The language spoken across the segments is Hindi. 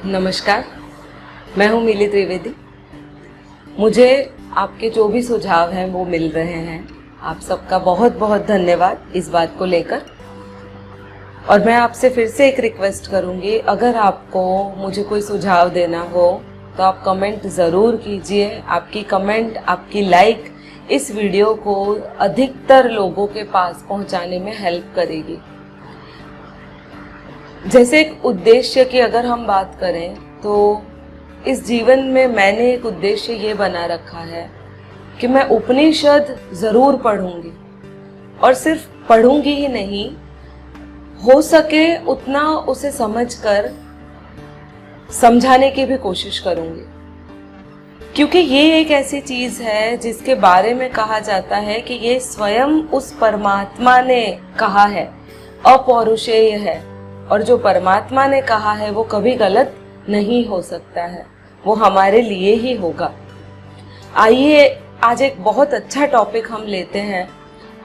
नमस्कार, मैं हूँ मिली त्रिवेदी। मुझे आपके जो भी सुझाव हैं वो मिल रहे हैं। आप सबका बहुत बहुत धन्यवाद इस बात को लेकर। और मैं आपसे फिर से एक रिक्वेस्ट करूँगी, अगर आपको मुझे कोई सुझाव देना हो तो आप कमेंट ज़रूर कीजिए। आपकी कमेंट, आपकी लाइक इस वीडियो को अधिकतर लोगों के पास पहुँचाने में हेल्प करेगी। जैसे एक उद्देश्य की अगर हम बात करें तो इस जीवन में मैंने एक उद्देश्य ये बना रखा है कि मैं उपनिषद ज़रूर पढ़ूंगी, और सिर्फ पढ़ूंगी ही नहीं, हो सके उतना उसे समझकर समझाने की भी कोशिश करूंगी। क्योंकि ये एक ऐसी चीज़ है जिसके बारे में कहा जाता है कि ये स्वयं उस परमात्मा ने कहा है, अपौरुषेय है, और जो परमात्मा ने कहा है वो कभी गलत नहीं हो सकता है, वो हमारे लिए ही होगा। आइए आज एक बहुत अच्छा टॉपिक हम लेते हैं,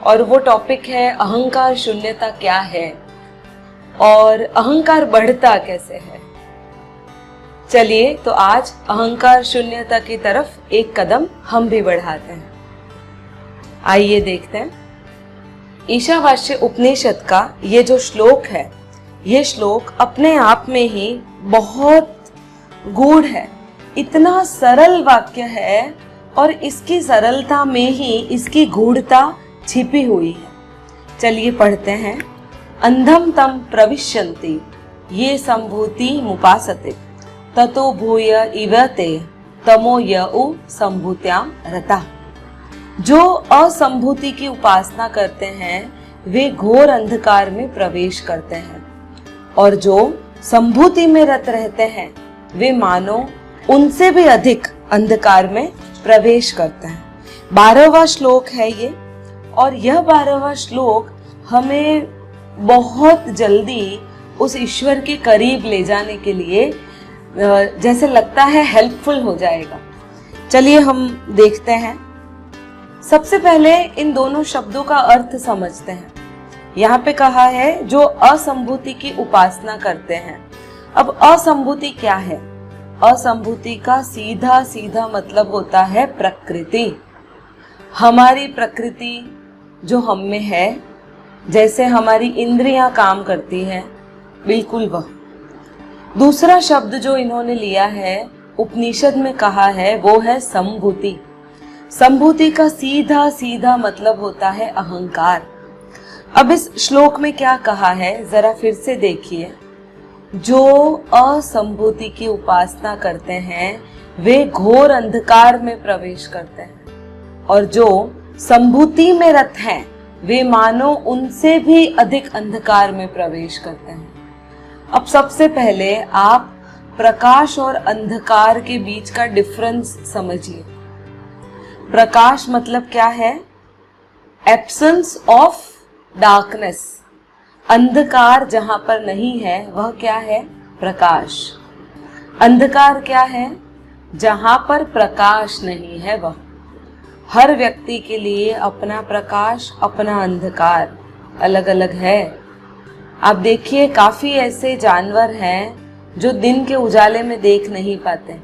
और वो टॉपिक है अहंकार शून्यता क्या है और अहंकार बढ़ता कैसे है। चलिए तो आज अहंकार शून्यता की तरफ एक कदम हम भी बढ़ाते हैं। आइए देखते हैं। ईशावास्य उपनिषद का ये जो श्लोक है, ये श्लोक अपने आप में ही बहुत गूढ़ है। इतना सरल वाक्य है और इसकी सरलता में ही इसकी गूढ़ता छिपी हुई है। चलिए पढ़ते हैं। अंधम तम प्रविशन्ति ये संभूति मुपासते ततो भूय इव ते तमो यउ संभूत्याम रता। जो असंभूति की उपासना करते हैं वे घोर अंधकार में प्रवेश करते हैं, और जो संभूति में रत रहते हैं वे मानो उनसे भी अधिक अंधकार में प्रवेश करते हैं। 12वां श्लोक है ये, और यह 12वां श्लोक हमें बहुत जल्दी उस ईश्वर के करीब ले जाने के लिए जैसे लगता है हेल्पफुल हो जाएगा। चलिए हम देखते हैं। सबसे पहले इन दोनों शब्दों का अर्थ समझते हैं। यहाँ पे कहा है जो असंभूति की उपासना करते हैं। अब असंभूति क्या है? असंभूति का सीधा सीधा मतलब होता है प्रकृति। हमारी प्रकृति जो हम में है, जैसे हमारी इंद्रियां काम करती हैं, बिल्कुल वह। दूसरा शब्द जो इन्होंने लिया है, उपनिषद में कहा है, वो है संभूति। संभूति का सीधा सीधा मतलब होता है अहंकार। अब इस श्लोक में क्या कहा है जरा फिर से देखिए। जो असंभूति की उपासना करते हैं वे घोर अंधकार में प्रवेश करते हैं, और जो संभूति में रत हैं वे मानो उनसे भी अधिक अंधकार में प्रवेश करते हैं। अब सबसे पहले आप प्रकाश और अंधकार के बीच का डिफरेंस समझिए। प्रकाश मतलब क्या है? Absence of darkness. अंधकार जहां पर नहीं है वह क्या है? प्रकाश। अंधकार क्या है? जहां पर प्रकाश नहीं है वह। हर व्यक्ति के लिए अपना प्रकाश, अपना अंधकार अलग अलग है। आप देखिए, काफी ऐसे जानवर हैं जो दिन के उजाले में देख नहीं पाते।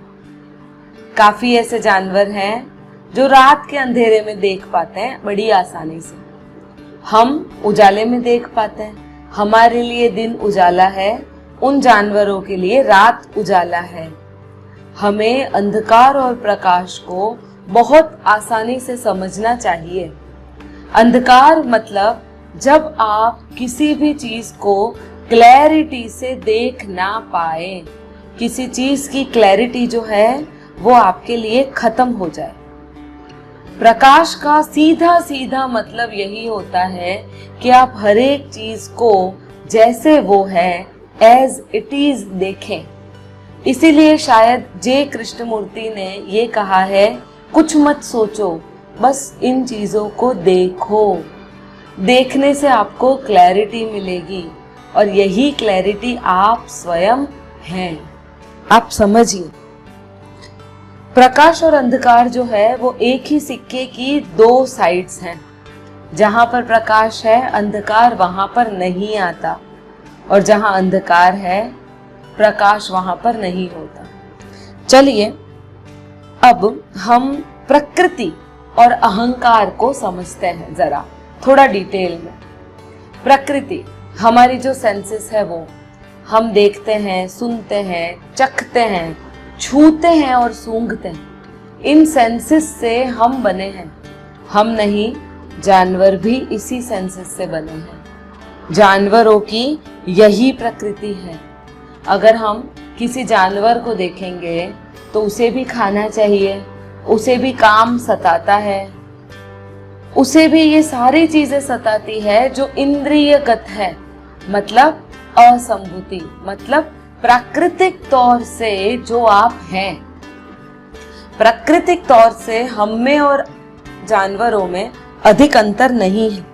काफी ऐसे जानवर हैं जो रात के अंधेरे में देख पाते हैं बड़ी आसानी से। हम उजाले में देख पाते हैं। हमारे लिए दिन उजाला है, उन जानवरों के लिए रात उजाला है। हमें अंधकार और प्रकाश को बहुत आसानी से समझना चाहिए। अंधकार मतलब जब आप किसी भी चीज को क्लैरिटी से देख ना पाए, किसी चीज की क्लैरिटी जो है वो आपके लिए खत्म हो जाए। प्रकाश का सीधा सीधा मतलब यही होता है कि आप हर एक चीज को जैसे वो है, एज इट इज देखें। इसीलिए शायद जे कृष्णमूर्ति ने ये कहा है, कुछ मत सोचो, बस इन चीजों को देखो। देखने से आपको क्लैरिटी मिलेगी, और यही क्लैरिटी आप स्वयं हैं। आप समझिए, प्रकाश और अंधकार जो है वो एक ही सिक्के की दो साइड्स हैं। जहां पर प्रकाश है, अंधकार वहां पर नहीं आता, और जहां अंधकार है, प्रकाश वहां पर नहीं होता। चलिए अब हम प्रकृति और अहंकार को समझते हैं जरा थोड़ा डिटेल में। प्रकृति हमारी जो सेंसेस है वो हम देखते हैं, सुनते हैं, चखते हैं, छूते हैं और सूंघते हैं। इन सेंसेस से हम बने हैं। हम नहीं, जानवर भी इसी सेंसेस से बने हैं। जानवरों की यही प्रकृति है। अगर हम किसी जानवर को देखेंगे तो उसे भी खाना चाहिए, उसे भी काम सताता है, उसे भी ये सारी चीजें सताती है जो इंद्रियगत है, मतलब असंभूति, मतलब प्राकृतिक तौर से जो आप हैं। प्राकृतिक तौर से हम में और जानवरों में अधिक अंतर नहीं है,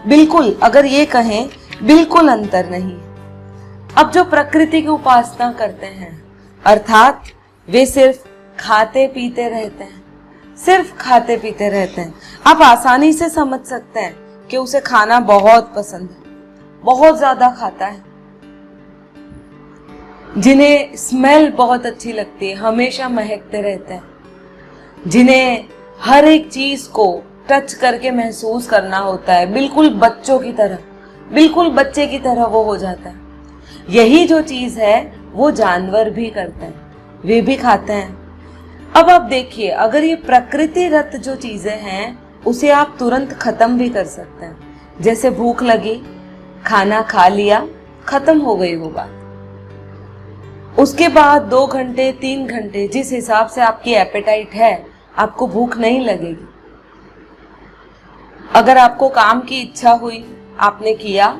बिल्कुल, अगर ये कहें बिल्कुल अंतर नहीं है। अब जो प्रकृति की उपासना करते हैं, अर्थात वे सिर्फ खाते पीते रहते हैं, सिर्फ खाते पीते रहते हैं, आप आसानी से समझ सकते हैं कि उसे खाना बहुत पसंद है, बहुत ज्यादा खाता है। जिन्हें स्मेल बहुत अच्छी लगती है, हमेशा महकते रहते हैं, जिन्हें हर एक चीज को टच करके महसूस करना होता है, बिल्कुल बच्चों की तरह, बिल्कुल बच्चे की तरह वो हो जाता है। यही जो चीज है वो जानवर भी करते हैं, वे भी खाते हैं। अब आप देखिए, अगर ये प्रकृतिरत जो चीजें हैं उसे आप तुरंत खत्म भी कर सकते हैं। जैसे भूख लगी, खाना खा लिया, खत्म हो गई वो बात। उसके बाद 2 घंटे 3 घंटे जिस हिसाब से आपकी एपेटाइट है, आपको भूख नहीं लगेगी। अगर आपको काम की इच्छा हुई, आपने किया,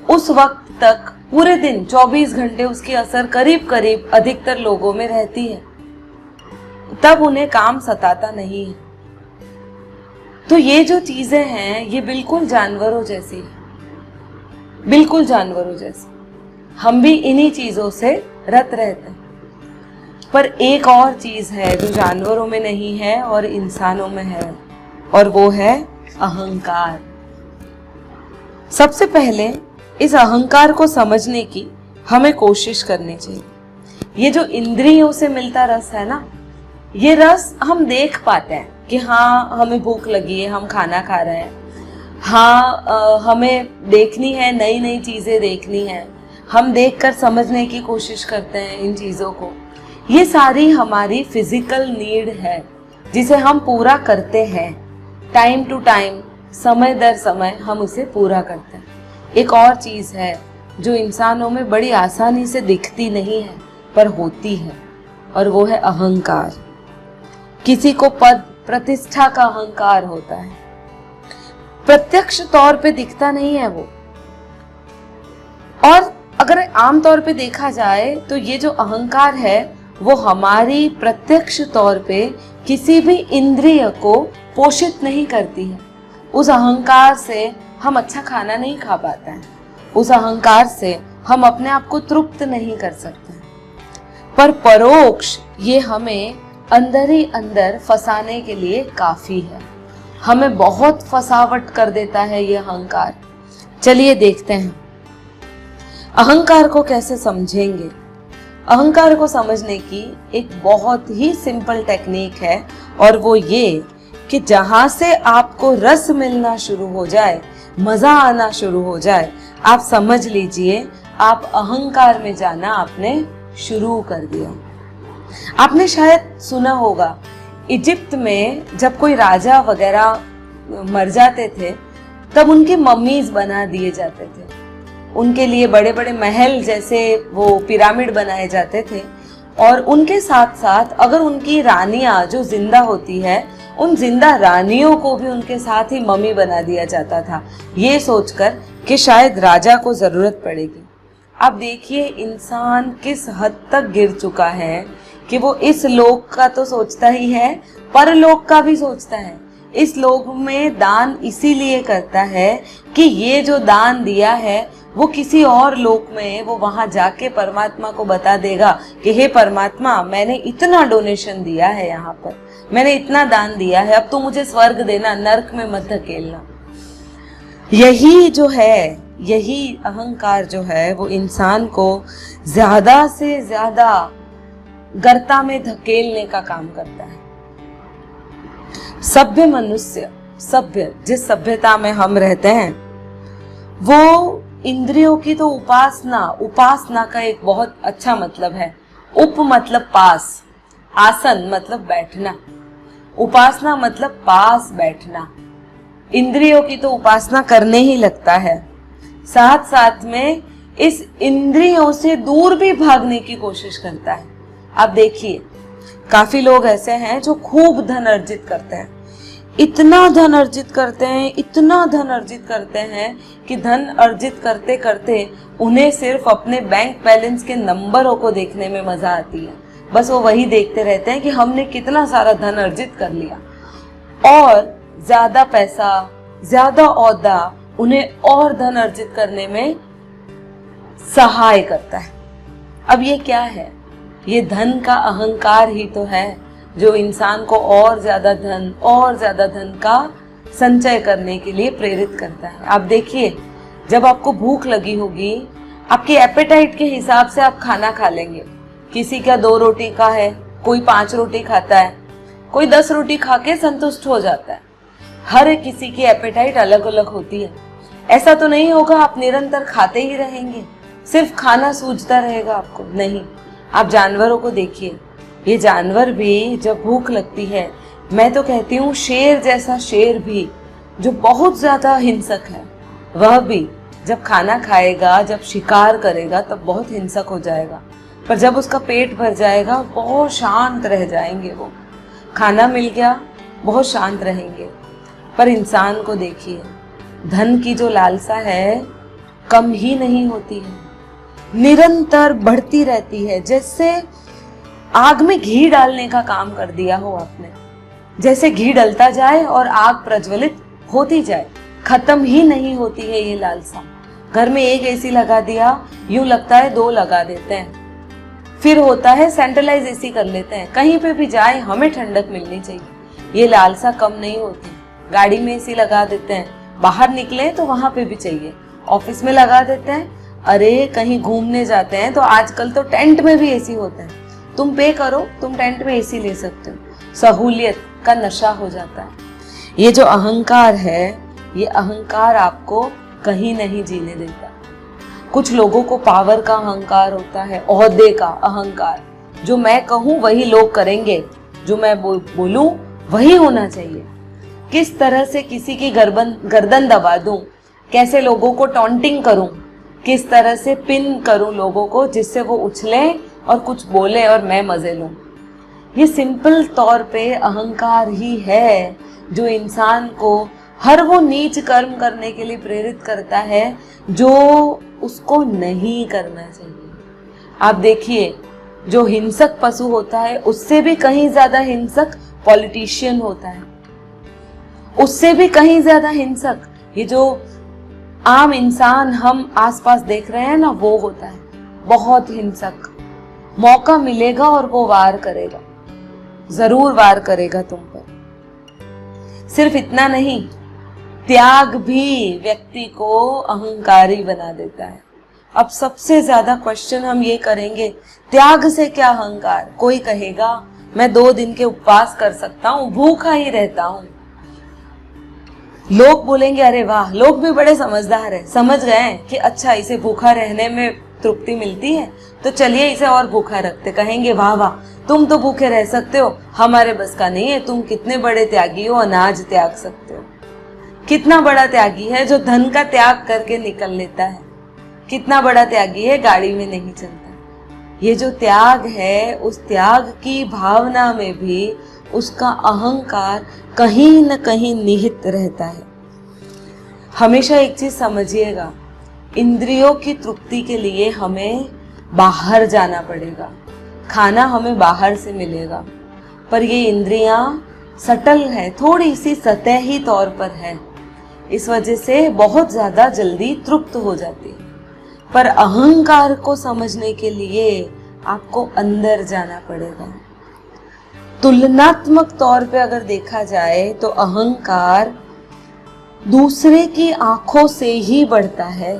उस वक्त तक पूरे दिन 24 घंटे उसकी असर करीब करीब अधिकतर लोगों में रहती है, तब उन्हें काम सताता नहीं है। तो ये जो चीजें हैं ये बिल्कुल जानवरों जैसी है, बिल्कुल जानवरों जैसी। हम भी इन्हीं चीजों से रत रहते हैं। पर एक और चीज है जो जानवरों में नहीं है और इंसानों में है, और वो है अहंकार। सबसे पहले इस अहंकार को समझने की हमें कोशिश करनी चाहिए। ये जो इंद्रियों से मिलता रस है ना, ये रस हम देख पाते हैं कि हाँ हमें भूख लगी है, हम खाना खा रहे हैं, हाँ हमें देखनी है, नई नई चीजें देखनी है, हम देखकर समझने की कोशिश करते हैं इन चीजों को। ये सारी हमारी फिजिकल नीड है जिसे हम पूरा करते हैं, टाइम टू टाइम, समय दर समय हम उसे पूरा करते हैं। एक और चीज है जो इंसानों में बड़ी आसानी से दिखती नहीं है पर होती है, और वो है अहंकार। किसी को पद प्रतिष्ठा का अहंकार होता है, प्रत्यक्ष तौर पे दिखता नहीं है वो। और अगर आम तौर पे देखा जाए तो ये जो अहंकार है वो हमारी प्रत्यक्ष तौर पे किसी भी इंद्रिय को पोषित नहीं करती है। उस अहंकार से हम अच्छा खाना नहीं खा पाते हैं, उस अहंकार से हम अपने आप को तृप्त नहीं कर सकते। पर परोक्ष ये हमें अंदर ही अंदर फंसाने के लिए काफी है, हमें बहुत फसावट कर देता है ये अहंकार। चलिए देखते हैं अहंकार को कैसे समझेंगे। अहंकार को समझने की एक बहुत ही सिंपल टेक्निक है, और वो ये कि जहां से आपको रस मिलना शुरू हो जाए, मजा आना शुरू हो जाए, आप समझ लीजिए आप अहंकार में जाना आपने शुरू कर दिया। आपने शायद सुना होगा, इजिप्ट में जब कोई राजा वगैरह मर जाते थे तब उनके मम्मीज बना दिए जाते थे, उनके लिए बड़े बड़े महल जैसे वो पिरामिड बनाए जाते थे, और उनके साथ साथ अगर उनकी रानियां जो जिंदा होती है, उन जिंदा रानियों को भी उनके साथ ही मम्मी बना दिया जाता था, ये सोचकर कि शायद राजा को जरूरत पड़ेगी। अब देखिए इंसान किस हद तक गिर चुका है कि वो इस लोक का तो सोचता ही है, परलोक का भी सोचता है। इस लोक में दान इसीलिए करता है कि ये जो दान दिया है वो किसी और लोक में वो वहां जाके परमात्मा को बता देगा कि हे परमात्मा, मैंने इतना डोनेशन दिया है, यहाँ पर मैंने इतना दान दिया है, अब तो मुझे स्वर्ग देना, नरक में मत धकेलना। यही जो है यही अहंकार जो है वो इंसान को ज्यादा से ज्यादा गर्ता में धकेलने का काम करता है। सभ्य मनुष्य, सभ्य जिस सभ्यता में हम रहते हैं, वो इंद्रियों की तो उपासना का एक बहुत अच्छा मतलब है। उप मतलब पास, आसन मतलब बैठना, उपासना मतलब पास बैठना। इंद्रियों की तो उपासना करने ही लगता है, साथ साथ में इस इंद्रियों से दूर भी भागने की कोशिश करता है। आप देखिए, काफी लोग ऐसे हैं जो खूब धन अर्जित करते हैं, इतना धन अर्जित करते हैं, इतना धन अर्जित करते हैं कि धन अर्जित करते करते उन्हें सिर्फ अपने बैंक बैलेंस के नंबरों को देखने में मजा आती है। बस वो वही देखते रहते हैं कि हमने कितना सारा धन अर्जित कर लिया, और ज्यादा पैसा, ज्यादा ओहदा उन्हें और धन अर्जित करने में सहाय करता है। अब ये क्या है? ये धन का अहंकार ही तो है जो इंसान को और ज्यादा धन का संचय करने के लिए प्रेरित करता है। आप देखिए, जब आपको भूख लगी होगी, आपकी एपेटाइट के हिसाब से आप खाना खा लेंगे। किसी का 2 रोटी का है, कोई 5 रोटी खाता है, कोई 10 रोटी खा के संतुष्ट हो जाता है। हर किसी की एपेटाइट अलग अलग होती है। ऐसा तो नहीं होगा आप निरंतर खाते ही रहेंगे, सिर्फ खाना सूझता रहेगा आपको, नहीं। आप जानवरों को देखिए, ये जानवर भी जब भूख लगती है, मैं तो कहती हूँ शेर जैसा शेर भी जो बहुत ज्यादा हिंसक है, वह भी जब खाना खाएगा, जब शिकार करेगा तब बहुत हिंसक हो जाएगा, पर जब उसका पेट भर जाएगा बहुत शांत रह जाएंगे। वो खाना मिल गया, बहुत शांत रहेंगे। पर इंसान को देखिए, धन की जो लालसा है कम ही नहीं होती है, निरंतर बढ़ती रहती है। जैसे आग में घी डालने का काम कर दिया हो आपने, जैसे घी डलता जाए और आग प्रज्वलित होती जाए, खत्म ही नहीं होती है ये लालसा। घर में एक एसी लगा दिया, यूं लगता है 2 लगा देते हैं। फिर होता है सेंट्रलाइज एसी कर लेते हैं, कहीं पे भी जाए हमें ठंडक मिलनी चाहिए। ये लालसा कम नहीं होती। गाड़ी में एसी लगा देते हैं, बाहर निकले तो वहां पे भी चाहिए, ऑफिस में लगा देते हैं, अरे कहीं घूमने जाते हैं तो आजकल तो टेंट में भी एसी होते हैं, तुम पे करो, तुम टेंट में एसी ले सकते हो। सहूलियत का नशा हो जाता है। ये जो अहंकार है, ये अहंकार आपको कहीं नहीं जीने देता। कुछ लोगों को पावर का अहंकार होता है, ओहदे का अहंकार, जो मैं कहूं वही लोग करेंगे, जो मैं बोलूं वही होना चाहिए। किस तरह से किसी की गर्दन दबा दूं, कैसे लोगों को टॉन्टिंग करूं, किस तरह से पिन करूं लोगों को जिससे वो उछले और कुछ बोले और मैं मजे लूं। ये सिंपल तौर पे अहंकार ही है जो इंसान को हर वो नीच कर्म करने के लिए प्रेरित करता है जो उसको नहीं करना चाहिए। आप देखिए, जो हिंसक पशु होता है उससे भी कहीं ज्यादा हिंसक पॉलिटिशियन होता है, उससे भी कहीं ज्यादा हिंसक ये जो आम इंसान हम आसपास देख रहे हैं ना, वो होता है बहुत हिंसक। मौका मिलेगा और वो वार करेगा, जरूर वार करेगा तुम पर। सिर्फ इतना नहीं, त्याग भी व्यक्ति को अहंकारी बना देता है। अब सबसे ज्यादा क्वेश्चन हम ये करेंगे, त्याग से क्या अहंकार? कोई कहेगा मैं 2 दिन के उपवास कर सकता हूँ, भूखा ही रहता हूँ। लोग बोलेंगे अरे वाह, लोग भी बड़े समझदार है, समझ गए कि अच्छा इसे भूखा रहने में तृप्ति मिलती है, तो चलिए इसे और भूखा रखते। कहेंगे वाह वाह, तुम तो भूखे रह सकते हो, हमारे बस का नहीं है, तुम कितने बड़े त्यागी हो, अनाज त्याग सकते हो। कितना बड़ा त्यागी है जो धन का त्याग करके निकल लेता है, कितना बड़ा त्यागी है गाड़ी में नहीं चलता। ये जो त्याग है, उस त्याग की भावना में भी उसका अहंकार कहीं न कहीं निहित रहता है। हमेशा एक चीज समझिएगा, इंद्रियों की तृप्ति के लिए हमें बाहर जाना पड़ेगा, खाना हमें बाहर से मिलेगा, पर ये इंद्रियां सटल है, थोड़ी सी सतही तौर पर है, इस वजह से बहुत ज्यादा जल्दी तृप्त हो जाती है। पर अहंकार को समझने के लिए आपको अंदर जाना पड़ेगा। तुलनात्मक तौर पे अगर देखा जाए तो अहंकार दूसरे की आंखों से ही बढ़ता है।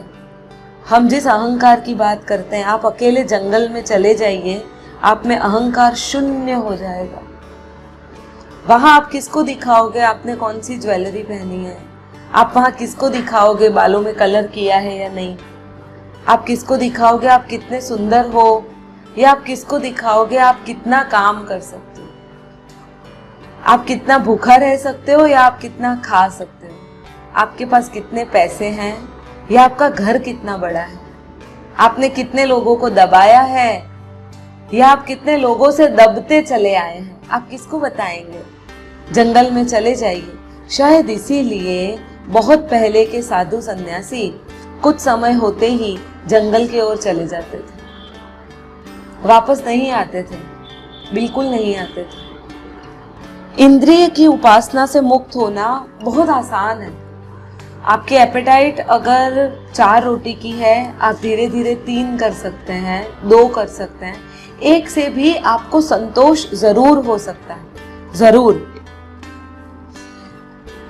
हम जिस अहंकार की बात करते हैं, आप अकेले जंगल में चले जाइए, आप में अहंकार शून्य हो जाएगा। वहां आप किसको दिखाओगे आपने कौन सी ज्वेलरी पहनी है? आप वहां किसको दिखाओगे बालों में कलर किया है या नहीं? आप किसको दिखाओगे आप कितने सुंदर हो, या आप किसको दिखाओगे आप कितना काम कर सकते हो? आप कितना भूखा रह सकते हो या आप कितना खा सकते हो? आपके पास कितने पैसे हैं या आपका घर कितना बड़ा है? आपने कितने लोगों को दबाया है या आप कितने लोगों से दबते चले आए हैं? आप किसको बताएंगे? जंगल में चले जाइए। शायद इसीलिए बहुत पहले के साधु सन्यासी कुछ समय होते ही जंगल की ओर चले जाते थे, वापस नहीं आते थे, बिल्कुल नहीं आते थे। इंद्रिय की उपासना से मुक्त होना बहुत आसान है। आपकी एपेटाइट अगर 4 रोटी की है, आप धीरे धीरे 3 कर सकते हैं, 2 कर सकते हैं, 1 से भी आपको संतोष जरूर हो सकता है, जरूर।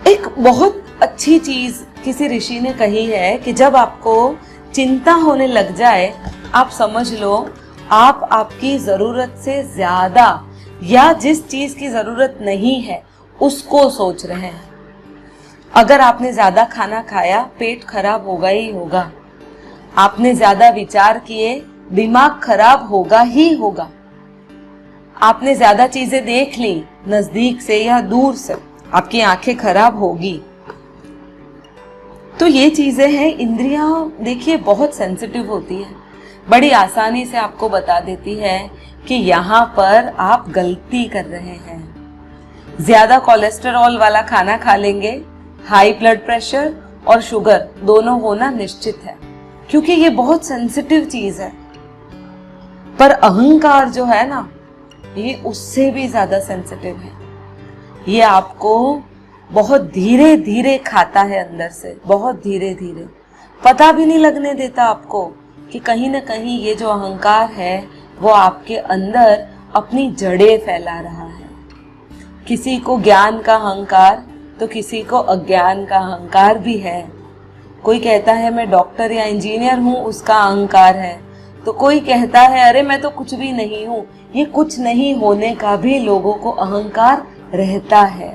एक बहुत अच्छी चीज किसी ऋषि ने कही है कि जब आपको चिंता होने लग जाए, आप समझ लो आप आपकी जरूरत से ज्यादा या जिस चीज की जरूरत नहीं है उसको सोच रहे हैं। अगर आपने ज्यादा खाना खाया, पेट खराब होगा ही होगा। आपने ज्यादा विचार किए, दिमाग खराब होगा ही होगा। आपने ज्यादा चीजें देख ली, नजदीक से या दूर से, आपकी आंखें खराब होगी। तो ये चीजें हैं, इंद्रियां देखिए बहुत सेंसिटिव होती है, बड़ी आसानी से आपको बता देती है कि यहाँ पर आप गलती कर रहे हैं। ज्यादा कोलेस्टेरॉल वाला खाना खा लेंगे, हाई ब्लड प्रेशर और शुगर दोनों होना निश्चित है, क्योंकि ये बहुत सेंसिटिव चीज है। पर अहंकार जो है ना, ये उससे भी ज्यादा सेंसिटिव है। ये आपको बहुत धीरे धीरे खाता है अंदर से, बहुत धीरे धीरे, पता भी नहीं लगने देता आपको कि कहीं ना कहीं ये जो अहंकार है वो आपके अंदर अपनी जड़ें फैला रहा है। किसी को ज्ञान का अहंकार तो किसी को अज्ञान का अहंकार भी है। कोई कहता है मैं डॉक्टर या इंजीनियर हूँ, उसका अहंकार है। तो कोई कहता है अरे मैं तो कुछ भी नहीं हूँ। ये कुछ नहीं होने का भी लोगों को अहंकार रहता है।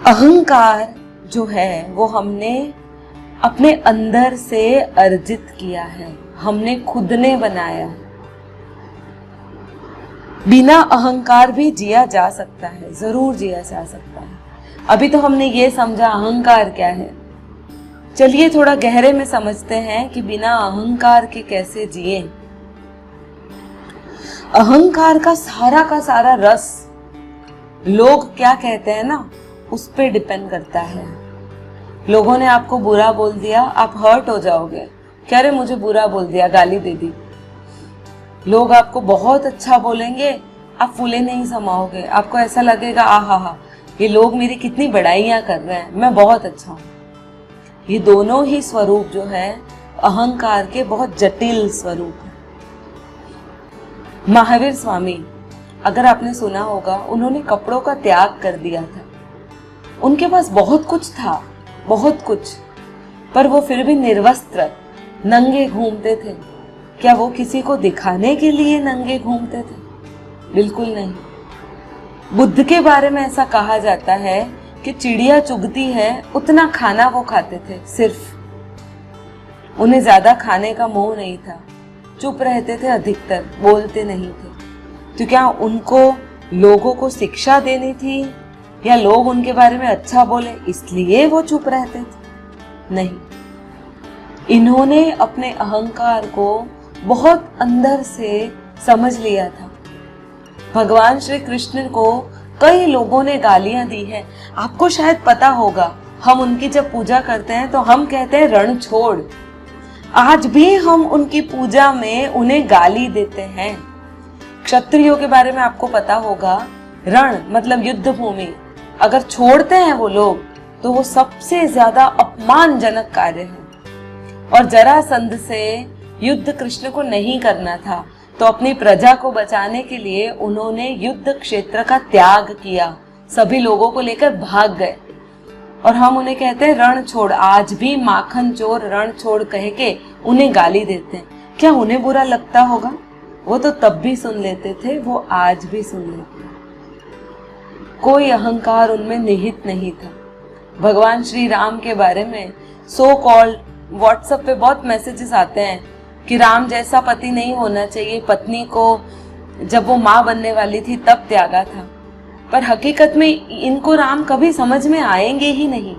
अहंकार जो है वो हमने अपने अंदर से अर्जित किया है, हमने खुद ने बनाया। बिना अहंकार भी जिया जा सकता है, जरूर जिया जा सकता है। अभी तो हमने ये समझा अहंकार क्या है। चलिए थोड़ा गहरे में समझते हैं कि बिना अहंकार के कैसे जिए। अहंकार का सारा रस लोग क्या कहते हैं ना, उस पे डिपेंड करता है। लोगों ने आपको बुरा बोल दिया, आप हर्ट हो जाओगे, कह रहे मुझे बुरा बोल दिया, गाली दे दी। लोग आपको बहुत अच्छा बोलेंगे, आप फूले नहीं समाओगे, आपको ऐसा लगेगा आहा, ये लोग मेरी कितनी बड़ाइयां कर रहे हैं, मैं बहुत अच्छा हूं। ये दोनों ही स्वरूप जो है अहंकार के बहुत जटिल स्वरूप है। महावीर स्वामी, अगर आपने सुना होगा, उन्होंने कपड़ों का त्याग कर दिया था। उनके पास बहुत कुछ था, बहुत कुछ, पर वो फिर भी निर्वस्त्र नंगे घूमते थे। क्या वो किसी को दिखाने के लिए नंगे घूमते थे? बिल्कुल नहीं। बुद्ध के बारे में ऐसा कहा जाता है कि चिड़िया चुगती है उतना खाना वो खाते थे, सिर्फ उन्हें ज्यादा खाने का मोह नहीं था, चुप रहते थे, अधिकतर बोलते नहीं थे। तो क्या उनको लोगों को शिक्षा देनी थी या लोग उनके बारे में अच्छा बोले इसलिए वो चुप रहते थे? नहीं, इन्होंने अपने अहंकार को बहुत अंदर से समझ लिया था। भगवान श्री कृष्ण को कई लोगों ने गालियां दी है। आपको शायद पता होगा, हम उनकी जब पूजा करते हैं तो हम कहते हैं रण छोड़। आज भी हम उनकी पूजा में उन्हें गाली देते हैं। क्षत्रियों के बारे में आपको पता होगा, रण मतलब युद्ध भूमि अगर छोड़ते हैं वो लोग तो वो सबसे ज्यादा अपमानजनक कार्य है। और जरासंध से युद्ध कृष्ण को नहीं करना था, तो अपनी प्रजा को बचाने के लिए उन्होंने युद्ध क्षेत्र का त्याग किया, सभी लोगों को लेकर भाग गए। और हम उन्हें कहते हैं रण छोड़। आज भी माखन चोर रण छोड़ कह के उन्हें गाली देते हैं। क्या उन्हें बुरा लगता होगा? वो तो तब भी सुन लेते थे, वो आज भी सुन लेते हैं। कोई अहंकार उनमें निहित नहीं था। भगवान श्री राम के बारे में सो कॉल्ड व्हाट्सएप पे बहुत मैसेजेस आते हैं कि राम जैसा पति नहीं होना चाहिए, पत्नी को जब वो माँ बनने वाली थी तब त्यागा था। पर हकीकत में इनको राम कभी समझ में आएंगे ही नहीं।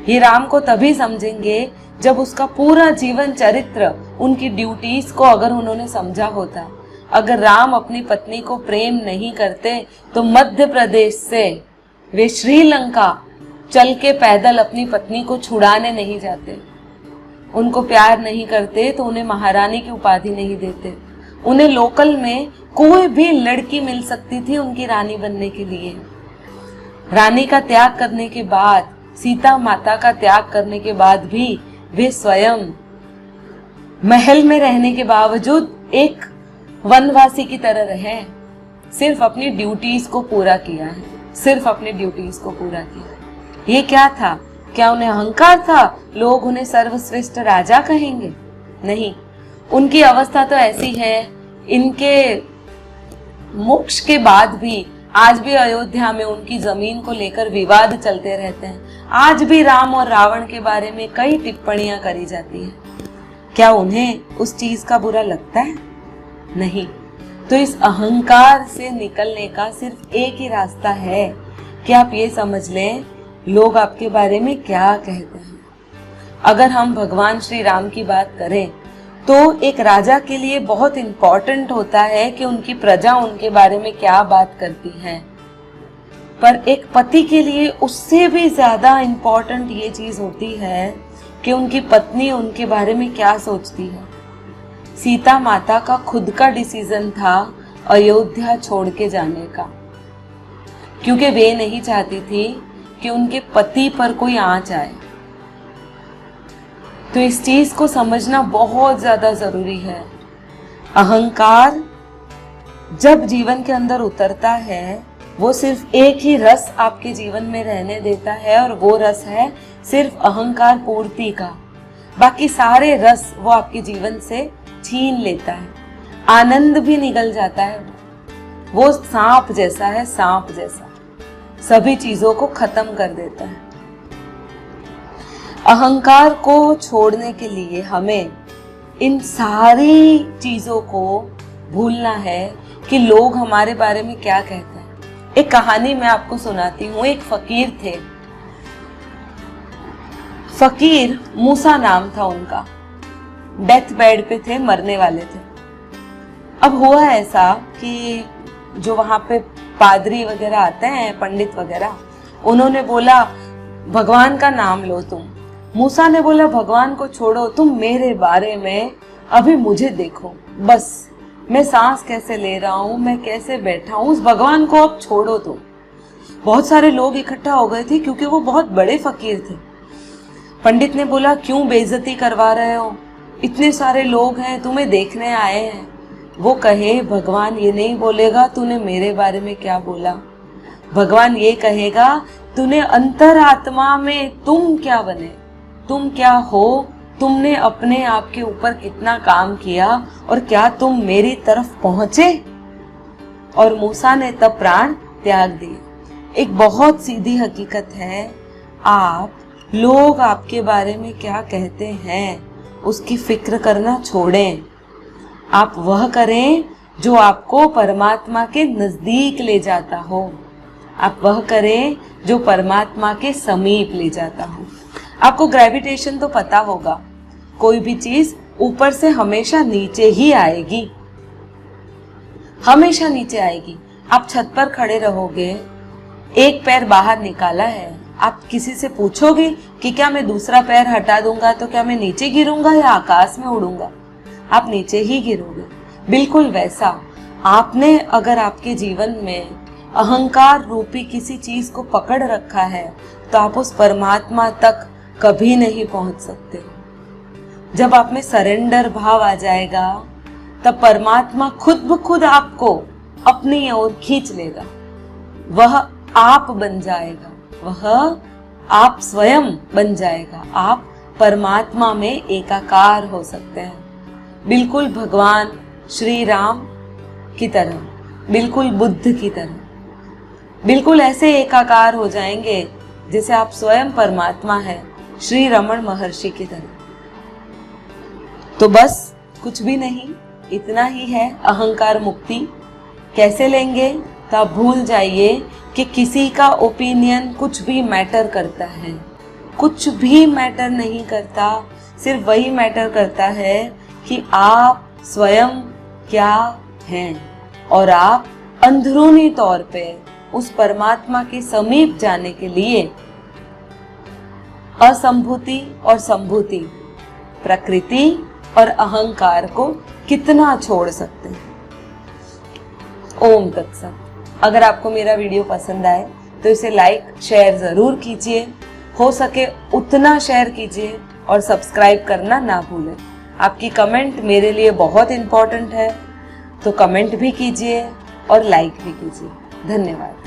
ये राम को तभी समझेंगे जब उसका पूरा जीवन चरित्र, उनकी ड्यूटीज को अगर उन्होंने समझा होता। अगर राम अपनी पत्नी को प्रेम नहीं करते तो मध्य प्रदेश से वे श्रीलंका चल के पैदल अपनी पत्नी को छुड़ाने नहीं जाते। उनको प्यार नहीं करते तो उन्हें महारानी की उपाधि नहीं देते। उन्हें लोकल में कोई भी लड़की मिल सकती थी उनकी रानी बनने के लिए। रानी का त्याग करने के बाद, सीता माता का त्याग करने के बाद भी वे स्वयं महल में रहने के बावजूद एक वनवासी की तरह रहे। सिर्फ अपनी ड्यूटीज को पूरा किया है, सिर्फ अपनी ड्यूटीज को पूरा किया। ये क्या था? क्या उन्हें अहंकार था? लोग उन्हें सर्वश्रेष्ठ राजा कहेंगे? नहीं, उनकी अवस्था तो ऐसी है। इनके मोक्ष के बाद भी आज भी अयोध्या में उनकी जमीन को लेकर विवाद चलते रहते हैं। आज भी राम और रावण के बारे में कई टिप्पणियां करी जाती हैं। क्या उन्हें उस चीज का बुरा लगता है? नहीं। तो इस अहंकार से निकलने का सिर्फ एक ही रास्ता है कि आप ये समझ लें लोग आपके बारे में क्या कहते हैं। अगर हम भगवान श्री राम की बात करें तो एक राजा के लिए बहुत इंपॉर्टेंट होता है कि उनकी प्रजा उनके बारे में क्या बात करती है। पर एक पति के लिए उससे भी ज्यादा इंपॉर्टेंट ये चीज होती है कि उनकी पत्नी उनके बारे में क्या सोचती है। सीता माता का खुद का डिसीजन था अयोध्या छोड़ के जाने का, क्योंकि वे नहीं चाहती थी कि उनके पति पर कोई आंच आए। तो इस चीज को समझना बहुत ज्यादा जरूरी है। अहंकार जब जीवन के अंदर उतरता है वो सिर्फ एक ही रस आपके जीवन में रहने देता है, और वो रस है सिर्फ अहंकार पूर्ति का। बाकी सारे रस वो आपके जीवन से छीन लेता है। आनंद भी निकल जाता है। वो सांप जैसा है, सांप जैसा सभी चीजों को खत्म कर देता है। अहंकार को छोड़ने के लिए हमें इन सारी चीजों को भूलना है कि लोग हमारे बारे में क्या कहते हैं। एक कहानी मैं आपको सुनाती हूँ। एक फकीर थे, फकीर मूसा नाम था उनका। डेथ बेड पे थे, मरने वाले थे। अब हुआ ऐसा कि जो वहां पे पादरी वगैरह आते हैं, पंडित वगैरह, उन्होंने बोला भगवान का नाम लो तुम। मूसा ने बोला भगवान को छोड़ो, तुम मेरे बारे में अभी मुझे देखो, बस मैं सांस कैसे ले रहा हूँ, मैं कैसे बैठा हूँ, उस भगवान को अब छोड़ो तुम। बहुत सारे लोग इकट्ठा हो गए थे क्योंकि वो बहुत बड़े फकीर थे। पंडित ने बोला क्यों बेइज्जती करवा रहे हो, इतने सारे लोग हैं, तुम्हें देखने आए हैं। वो कहे भगवान ये नहीं बोलेगा तूने मेरे बारे में क्या बोला, भगवान ये कहेगा तूने अंतरात्मा में तुम क्या बने, तुम क्या हो, तुमने अपने आप के ऊपर कितना काम किया और क्या तुम मेरी तरफ पहुंचे। और मूसा ने तब प्राण त्याग दिए। एक बहुत सीधी हकीकत है, आप लोग आपके बारे में क्या कहते हैं उसकी फिक्र करना छोड़ें। आप वह करें जो आपको परमात्मा के नजदीक ले जाता हो। आप वह करें जो परमात्मा के समीप ले जाता हो। आपको ग्रेविटेशन तो पता होगा, कोई भी चीज ऊपर से हमेशा नीचे ही आएगी, हमेशा नीचे आएगी। आप छत पर खड़े रहोगे, एक पैर बाहर निकाला है, आप किसी से पूछोगे कि क्या मैं दूसरा पैर हटा दूंगा तो क्या मैं नीचे गिरूंगा या आकाश में उड़ूंगा? आप नीचे ही गिरोगे। बिल्कुल वैसा आपने अगर आपके जीवन में अहंकार रूपी किसी चीज को पकड़ रखा है तो आप उस परमात्मा तक कभी नहीं पहुंच सकते। जब आप में सरेंडर भाव आ जाएगा तब परमात्मा खुद ब खुद आपको अपनी ओर खींच लेगा। वह आप बन जाएगा, वह आप स्वयं बन जाएगा। आप परमात्मा में एकाकार हो सकते हैं, बिल्कुल भगवान श्री राम की तरह, बिल्कुल बुद्ध की तरह, बिल्कुल ऐसे एकाकार हो जाएंगे जैसे आप स्वयं परमात्मा है, श्री रमण महर्षि की तरह। तो बस कुछ भी नहीं, इतना ही है अहंकार मुक्ति। कैसे लेंगे? तो आप भूल जाइए कि किसी का ओपिनियन कुछ भी मैटर करता है। कुछ भी मैटर नहीं करता, सिर्फ वही मैटर करता है कि आप स्वयं क्या हैं और आप अंदरूनी तौर पे उस परमात्मा के समीप जाने के लिए असंभूति और संभूति, प्रकृति और अहंकार को कितना छोड़ सकते हैं। ओम तत्सत। अगर आपको मेरा वीडियो पसंद आए तो इसे लाइक शेयर जरूर कीजिए, हो सके उतना शेयर कीजिए और सब्सक्राइब करना ना भूलें। आपकी कमेंट मेरे लिए बहुत इंपॉर्टेंट है, तो कमेंट भी कीजिए और लाइक भी कीजिए। धन्यवाद।